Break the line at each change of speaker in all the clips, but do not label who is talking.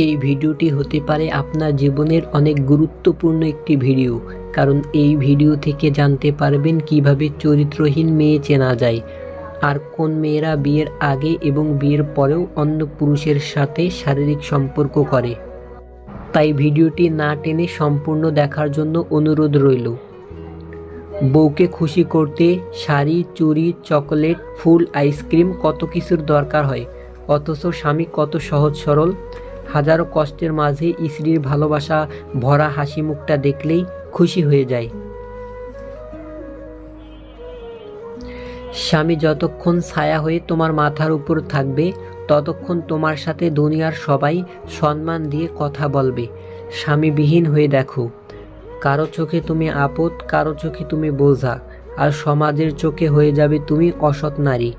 এই ভিডিওটি হতে পারে আপনার জীবনের অনেক গুরুত্বপূর্ণ একটি ভিডিও, কারণ এই ভিডিও থেকে জানতে পারবেন কিভাবে চরিত্রহীন মেয়ে চেনা যায়, আর কোন মেয়েরা বিয়ের আগে এবং বিয়ের পরেও অন্য পুরুষের সাথে শারীরিক সম্পর্ক করে। তাই ভিডিওটি না টেনে সম্পূর্ণ দেখার জন্য অনুরোধ রইল। বউকে খুশি করতে শাড়ি, চুড়ি, চকোলেট, ফুল, আইসক্রিম কত কিছুর দরকার হয়, অথচ স্বামী কত সহজ সরল। হাজারো কষ্টের মাঝে স্ত্রীর ভালোবাসা ভরা হাসি মুখটা দেখলেই খুশি হয়ে যায়। স্বামী যতক্ষণ ছায়া হয়ে তোমার মাথার উপর থাকবে, ততক্ষণ তোমার সাথে দুনিয়ার সবাই সম্মান দিয়ে কথা বলবে। স্বামীবিহীন হয়ে দেখো, কারো চোখে তুমি আপদ, কারো চোখে তুমি বোঝা, আর সমাজের চোখে হয়ে যাবে তুমি অসৎ নারী।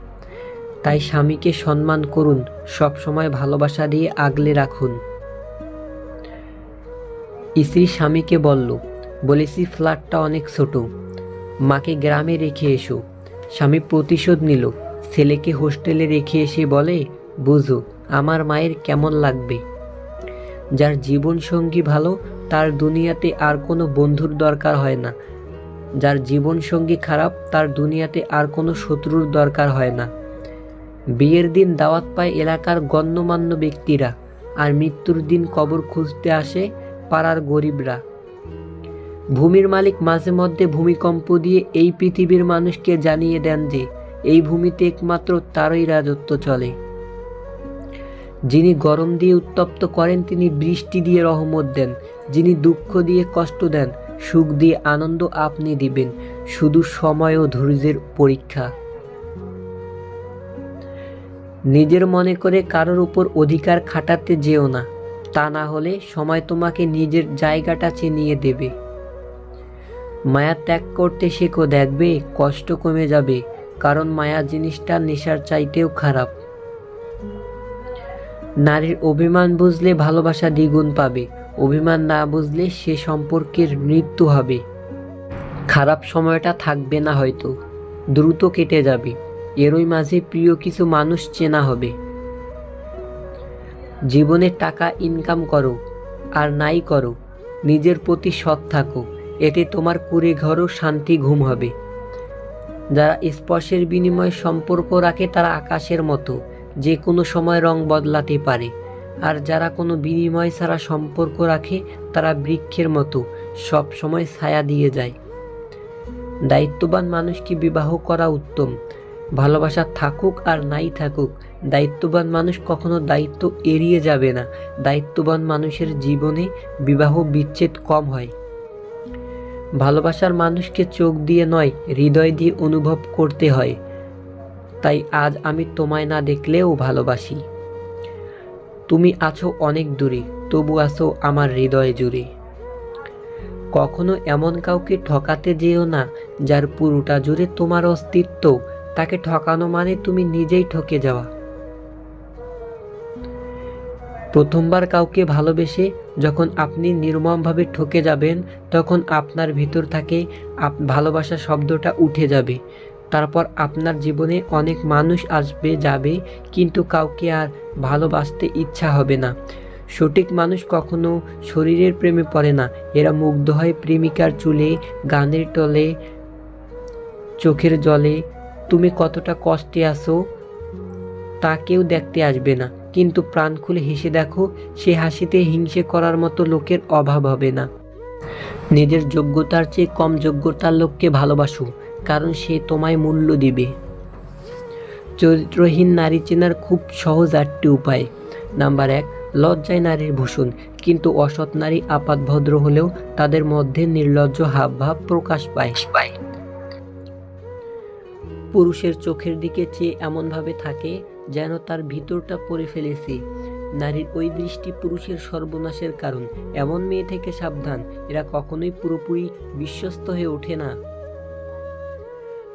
তাই স্বামীকে সম্মান করুন, সবসময় ভালোবাসা দিয়ে আগলে রাখুন। স্ত্রী স্বামীকে বলেছি ফ্ল্যাটটা অনেক ছোট, মাকে গ্রামে রেখে এসো। স্বামী প্রতিশোধ নিল, ছেলেকে হোস্টেলে রেখে এসে বলে, বুঝো আমার মায়ের কেমন লাগবে। যার জীবন সঙ্গী ভালো, তার দুনিয়াতে আর কোনো বন্ধুর দরকার হয় না। যার জীবন সঙ্গী খারাপ, তার দুনিয়াতে আর কোনো শত্রুর দরকার হয় না। বিয়ের দিন দাওয়াত পায় এলাকার গণ্যমান্য ব্যক্তিরা, আর মৃত্যুর দিন কবর খুঁজতে আসে পাড়ার গরিবরা। ভূমির মালিক মাঝে মধ্যে ভূমিকম্প দিয়ে এই পৃথিবীর মানুষকে জানিয়ে দেন যে এই ভূমিতে একমাত্র তারই রাজত্ব চলে। যিনি গরম দিয়ে উত্তপ্ত করেন, তিনি বৃষ্টি দিয়ে রহমত দেন। যিনি দুঃখ দিয়ে কষ্ট দেন, সুখ দিয়ে আনন্দ আপনি দিবেন। শুধু সময় ও ধৈর্যের পরীক্ষা। নিজের মনে করে কারোর উপর অধিকার খাটাতে যেও না, তা না হলে সময় তোমাকে নিজের জায়গাটা চিনিয়ে দেবে। মায়া ত্যাগ করতে শেখো, দেখবে কষ্ট কমে যাবে, কারণ মায়া জিনিসটা নেশার চাইতেও খারাপ। নারীর অভিমান বুঝলে ভালোবাসা দ্বিগুণ পাবে, অভিমান না বুঝলে সে সম্পর্কের মৃত্যু হবে। খারাপ সময়টা থাকবে না, হয়তো দ্রুত কেটে যাবে, এরই মাঝে প্রিয় কিছু মানুষ চেনা হবে। জীবনে টাকা ইনকাম করো আর নাই করো, নিজের প্রতি সৎ থাকো, এতে তোমার কুঁড়ে ঘরও শান্তি ঘুম হবে। যারা স্পর্শের বিনিময়ে সম্পর্ক রাখে, তারা আকাশের মতো, যে কোনো সময় রং বদলাতে পারে। আর যারা কোনো বিনিময় ছাড়া সম্পর্ক রাখে, তারা বৃক্ষের মতো, সব সময় ছায়া দিয়ে যায়। দায়িত্ববান মানুষকে বিবাহ করা উত্তম। ভালোবাসা থাকুক আর নাই থাকুক, দায়িত্ববান মানুষ কখনো দায়িত্ব এড়িয়ে যাবে না। দায়িত্ববান মানুষের জীবনে বিবাহ বিচ্ছেদ কম হয়। ভালোবাসার মানুষকে চোখ দিয়ে নয়, হৃদয় দিয়ে অনুভব করতে হয়। তাই আজ আমি তোমায় না দেখলেও ভালোবাসি। তুমি আছো অনেক দূরে, তবু আছো আমার হৃদয় জুড়ে। কখনো এমন কাউকে ঠকাতে যেও না, যার পুরোটা জুড়ে তোমার অস্তিত্ব। তাকে ঠকানো মানে তুমি নিজেই ঠকে যাওয়া। প্রথমবার কাউকে ভালোবেসে যখন আপনি নির্মমভাবে ঠকে যাবেন, তখন আপনার ভিতর থেকে ভালোবাসা শব্দটা উঠে যাবে। তারপর আপনার জীবনে অনেক মানুষ আসবে যাবে, কিন্তু কাউকে আর ভালোবাসতে ইচ্ছা হবে না। সঠিক মানুষ কখনো শরীরের প্রেমে পড়ে না, এরা মুগ্ধ হয় প্রেমিকার চুলে, গানের টলে, চোখের জলে। তুমি কতটা কষ্টে আছো তা কেউ দেখতে আসবে না, কিন্তু প্রাণ খুলে হেসে দেখো, সে হাসিতে হিংসে করার মতো লোকের অভাব হবে না। নিজের যোগ্যতার চেয়ে কম যোগ্যতার লোককে ভালোবাসো, কারণ সে তোমায় মূল্য দিবে। চরিত্রহীন নারী চেনার খুব সহজ 8টি উপায়। নাম্বার 1, লজ্জায় নারীর ভূষণ, কিন্তু অসৎ নারী আপাত ভদ্র হলেও তাদের মধ্যে নির্লজ্জ হাবভাব প্রকাশ পায়। পুরুষের চোখের দিকে চেয়ে এমনভাবে থাকে যেন তার ভিতরটা পড়ে ফেলেছে। নারীর ওই দৃষ্টি পুরুষের সর্বনাশের কারণ। এমন মেয়ে থেকে সাবধান, এরা কখনোই পুরোপুরি বিশ্বস্ত হয়ে ওঠে না।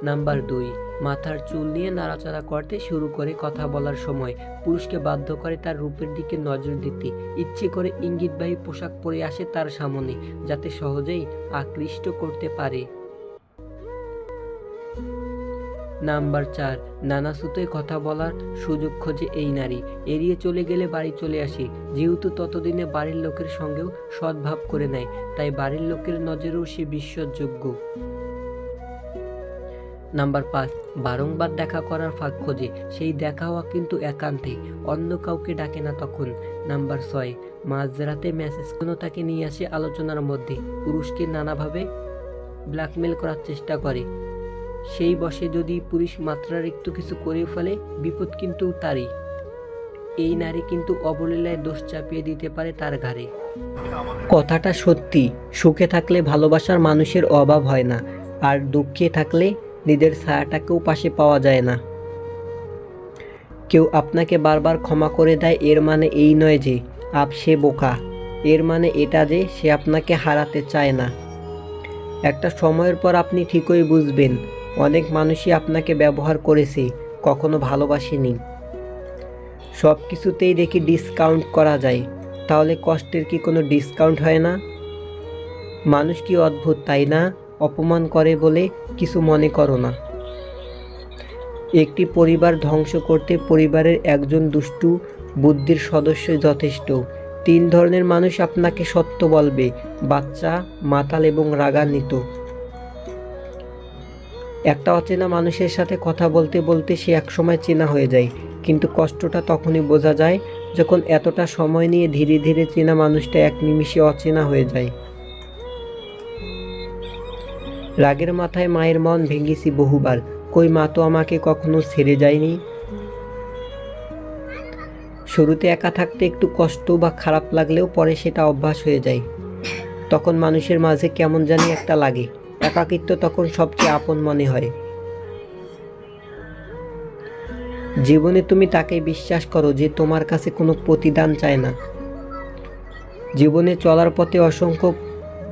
নাম্বার 2, মাথার চুল নিয়ে নাড়াচাড়া করতে শুরু করে কথা বলার সময়। পুরুষকে বাধ্য করে তার রূপের দিকে নজর দিতে, ইচ্ছে করে ইঙ্গিতবাহী পোশাক পরে আসে তার সামনে, যাতে সহজেই আকৃষ্ট করতে পারে। নাম্বার 4, নানা সুতোয় কথা বলার সুযোগ খোঁজে এই নারী। এড়িয়ে চলে গেলে বাড়ি চলে আসে, যেহেতু ততদিনে বাড়ির লোকের সঙ্গেও সদ্ভাব করে নেয়, তাই বাড়ির লোকের নজরেও সে বিশ্বাসযোগ্য। নাম্বার 5, বারংবার দেখা করার ফাঁক খোঁজে, সেই দেখা হওয়া কিন্তু একান্তে, অন্য কাউকে ডাকে না তখন। নাম্বার 6, মাঝরাতে মেসেজ কোনো তাকে নিয়ে আসে আলোচনার মধ্যে, পুরুষকে নানাভাবে ব্ল্যাকমেল করার চেষ্টা করে। সেই বসে যদি পুরুষ মাত্রাতিরিক্ত কিছু করে ফেলে, বিপদ কিন্তু তারই। এই নারী কিন্তু অবলীলায় দোষ চাপিয়ে দিতে পারে তার ঘাড়ে। কথাটা সত্যি, সুখে থাকলে ভালোবাসার মানুষের অভাব হয় না, আর দুঃখে থাকলে নিজের ছায়াটাকেও পাশে পাওয়া যায় না। কেউ আপনাকে বারবার ক্ষমা করে দেয়, এর মানে এই নয় যে সে বোকা, এর মানে এটা যে সে আপনাকে হারাতে চায় না। একটা সময়ের পর আপনি ঠিকই বুঝবেন, অনেক মানুষই আপনাকে ব্যবহার করেছে, কখনো ভালোবাসেনি। সব কিছুতেই দেখি ডিসকাউন্ট করা যায়, তাহলে কষ্টের কি কোনো ডিসকাউন্ট হয় না? মানুষ কি অদ্ভুত, তাই না? অপমান করে বলে কিছু মনে করো না। একটি পরিবার ধ্বংস করতে পরিবারের একজন দুষ্টু বুদ্ধির সদস্য যথেষ্ট। 3 ধরনের মানুষ আপনাকে সত্য বলবে: বাচ্চা, মাতাল এবং রাগান্বিত। একটা অচেনা মানুষের সাথে কথা বলতে বলতে সে একসময় চেনা হয়ে যায়, কিন্তু কষ্টটা তখনই বোঝা যায় যখন এতটা সময় নিয়ে ধীরে ধীরে চেনা মানুষটা এক নিমিষে অচেনা হয়ে যায়। রাগের মাথায় মায়ের মন ভেঙেছি বহুবার, কই মা তো আমাকে কখনো ছেড়ে যায়নি। শুরুতে একা থাকতে একটু কষ্ট বা খারাপ লাগলেও পরে সেটা অভ্যাস হয়ে যায়। তখন মানুষের মাঝে কেমন জানি একটা লাগে, একাকিত্ব তখন সবচেয়ে আপন মনে হয়। জীবনে তুমি তাকে বিশ্বাস করো যে তোমার কাছে কোনো প্রতিদান চায় না। জীবনে চলার পথে অসংখ্য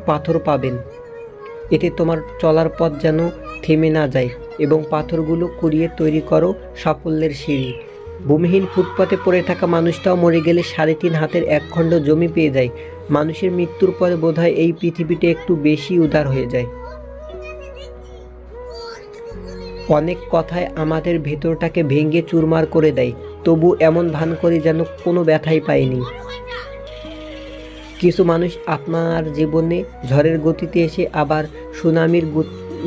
পাথর পাবেন, এতে তোমার চলার পথ যেন থেমে না যায়, এবং পাথরগুলো কুড়িয়ে তৈরি করো সাফল্যের সিঁড়ি। ভূমিহীন ফুটপাতে পড়ে থাকা মানুষটাও মরে গেলে 3.5 হাতের 1 খণ্ড জমি পেয়ে যায়। মানুষের মৃত্যুর পরে বোধহয় এই পৃথিবীটা একটু বেশি উদার হয়ে যায়। অনেক কথায় আমাদের ভেতরটাকে ভেঙে চুরমার করে দেয়, তবু এমন ভান করি যেন কোনো ব্যথাই পায়নি। কিছু মানুষ আপনার জীবনে ঝড়ের গতিতে এসে আবার সুনামির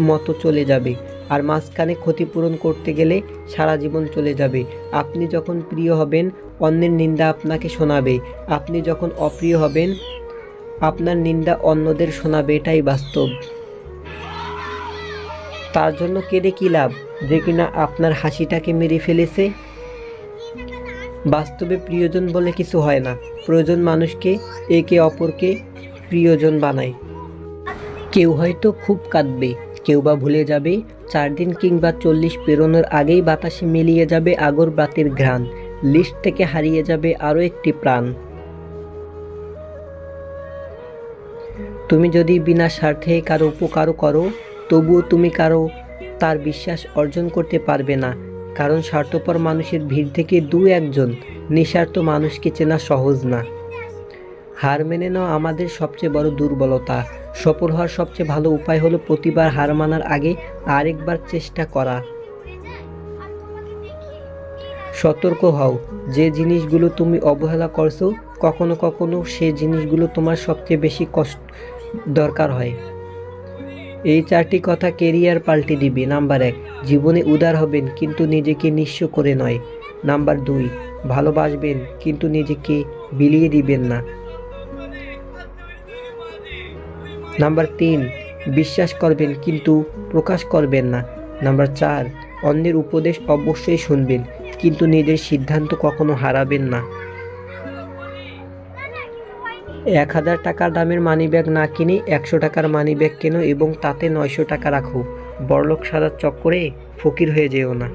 মতো চলে যাবে, আর মাঝখানে ক্ষতিপূরণ করতে গেলে সারা জীবন চলে যাবে। আপনি যখন প্রিয় হবেন, অন্যের নিন্দা আপনাকে শোনাবে, আপনি যখন অপ্রিয় হবেন, আপনার নিন্দা অন্যদের শোনাবে, এটাই বাস্তব। তার জন্য কেঁদে কী লাভ, যে কিনা আপনার হাসিটাকে মেরে ফেলেছে। বাস্তবে প্রিয়জন বলে কিছু হয় না, প্রয়োজন মানুষকে একে অপরকে প্রিয়জন বানায়। কেউ হয়তো খুব কাঁদবে, কেউ বা ভুলে যাবে। 4 দিন কিংবা 40 পেরোনোর আগেই বাতাসে মিলিয়ে যাবে আগর রাতের ঘ্রাণ, লিস্ট থেকে হারিয়ে যাবে আরও একটি প্রাণ। তুমি যদি বিনা স্বার্থে কারো উপকারও করো, তবুও তুমি তার বিশ্বাস অর্জন করতে পারবে না, কারণ স্বার্থপর মানুষের ভিড় থেকে 2-1 নিঃস্বার্থ মানুষকে চেনা সহজ না। হার মেনে নেওয়া আমাদের সবচেয়ে বড় দুর্বলতা। সফল হওয়ার সবচেয়ে ভালো উপায় হলো প্রতিবার হার মানার আগে আরেকবার চেষ্টা করা। সতর্ক হও, যে জিনিসগুলো তুমি অবহেলা করছো, কখনো কখনো সে জিনিসগুলো তোমার সবচেয়ে বেশি দরকার হয়। এই 4টি কথা কেরিয়ার পাল্টে দিবে। নাম্বার 1, জীবনে উদার হবেন কিন্তু নিজেকে নিঃস্ব করে নয়। নাম্বার 2, ভালোবাসবেন কিন্তু নিজেকে বিলিয়ে দিবেন না। নাম্বার 3, বিশ্বাস করবেন কিন্তু প্রকাশ করবেন না। নাম্বার 4, অন্যের উপদেশ অবশ্যই শুনবেন কিন্তু নিজের সিদ্ধান্ত কখনো হারাবেন না। 1000 টাকার দামের মানিব্যাগ না কিনে 100 টাকার মানিব্যাগ কেনো এবং তাতে 900 টাকা রাখো। বড়লোক সাজার চক্করে ফকির হয়ে যেও না।